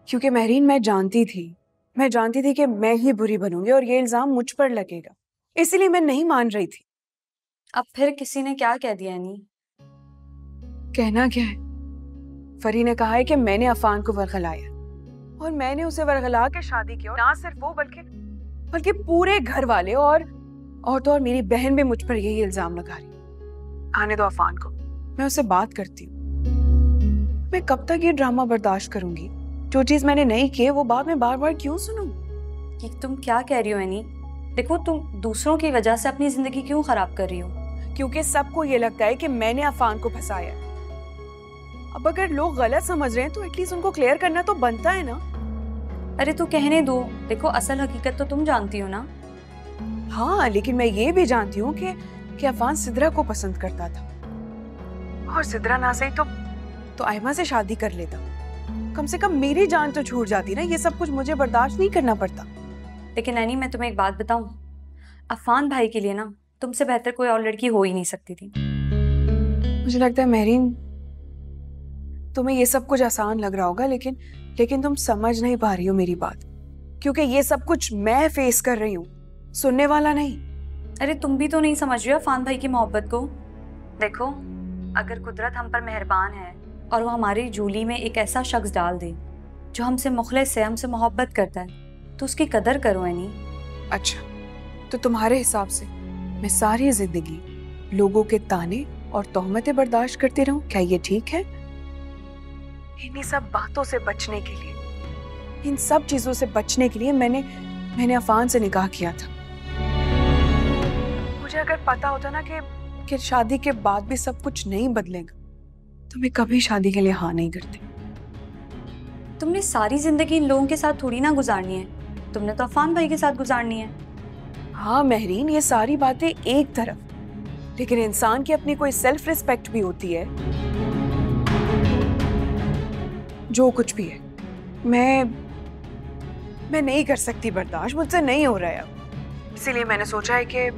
क्योंकि महरीन मैं जानती थी कि मैं ही बुरी बनूंगी और ये इल्जाम मुझ पर लगेगा, इसीलिए मैं नहीं मान रही थी। अब फिर किसी ने क्या कह दिया एनी? कहना क्या है, फरी ने कहा है कि मैंने अफान को वरगलाया और मैंने उसे वरगला के शादी की, और ना सिर्फ वो बल्कि पूरे घर वाले और तो और मेरी बहन भी मुझ पर यही इल्जाम लगा रही। आने दो अफान को, मैं उससे बात करती हूँ। मैं कब तक ये ड्रामा बर्दाश्त करूंगी? जो चीज मैंने नहीं की वो बात में बार बार क्यों सुनूं? कि तुम क्या कह रही हो एनी? देखो, तुम दूसरों की वजह से अपनी जिंदगी क्यों खराब कर रही हो? क्योंकि सबको ये लगता है कि मैंने अफान को फंसाया। अब अगर लोग गलत समझ रहे हैं तो एटलीस्ट उनको क्लियर करना तो बनता है ना। अरे तो कहने दो, देखो असल हकीकत तो तुम जानती हो ना। हाँ, लेकिन मैं ये भी जानती हूँ कि अफान सिद्रा को पसंद करता था, और सिद्रा ना सही तो आयमा से शादी कर लेता। कम से कम मेरी जान तो छूट जाती ना, ये सब कुछ मुझे बर्दाश्त नहीं करना पड़ता। लेकिन एनी, मैं तुम्हें एक बात बताऊं, अफान भाई के लिए ना तुमसे बेहतर कोई और लड़की हो ही नहीं सकती थी। मुझे लगता है महरीन, तुम्हें ये सब कुछ आसान लग रहा होगा, लेकिन तुम समझ नहीं पा रही हो मेरी बात, क्योंकि ये सब कुछ मैं फेस कर रही हूँ, सुनने वाला नहीं। अरे तुम भी तो नहीं समझ रही हो अफान भाई की मोहब्बत को। देखो, अगर कुदरत हम पर मेहरबान है और वो हमारी झोली में एक ऐसा शख्स डाल दे जो हमसे मुखलिस है, हमसे मोहब्बत करता है, तो उसकी कदर करो एनी। अच्छा, तो तुम्हारे हिसाब से मैं सारी जिंदगी लोगों के ताने और तोहमतें बर्दाश्त करती रहूं, क्या ये ठीक है? इन्हीं सब बातों से बचने के लिए, इन सब चीजों से बचने के लिए मैंने अफान से निकाह किया था। मुझे अगर पता होता ना कि शादी के बाद भी सब कुछ नहीं बदलेगा, तो मैं कभी शादी के लिए हाँ नहीं करती। तुमने सारी जिंदगी इन लोगों के साथ थोड़ी ना गुजारनी है, तुमने तो अफान भाई के साथ गुजारनी है। हाँ महरीन, ये सारी बातें एक तरफ, लेकिन इंसान की अपनी कोई सेल्फ रिस्पेक्ट भी होती है। जो कुछ भी है, मैं नहीं कर सकती बर्दाश्त, मुझसे नहीं हो रहा है अब। इसीलिए मैंने सोचा है कि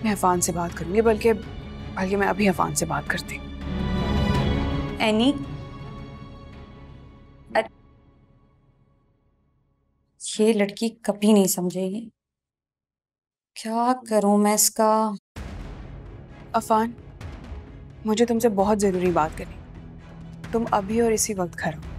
मैं अफान से बात करूंगी, बल्कि मैं अभी अफान से बात करती हूँ। एनी, ये लड़की कभी नहीं समझेगी। क्या करूं मैं इसका? अफान, मुझे तुमसे बहुत जरूरी बात करनी, तुम अभी और इसी वक्त घर आओ।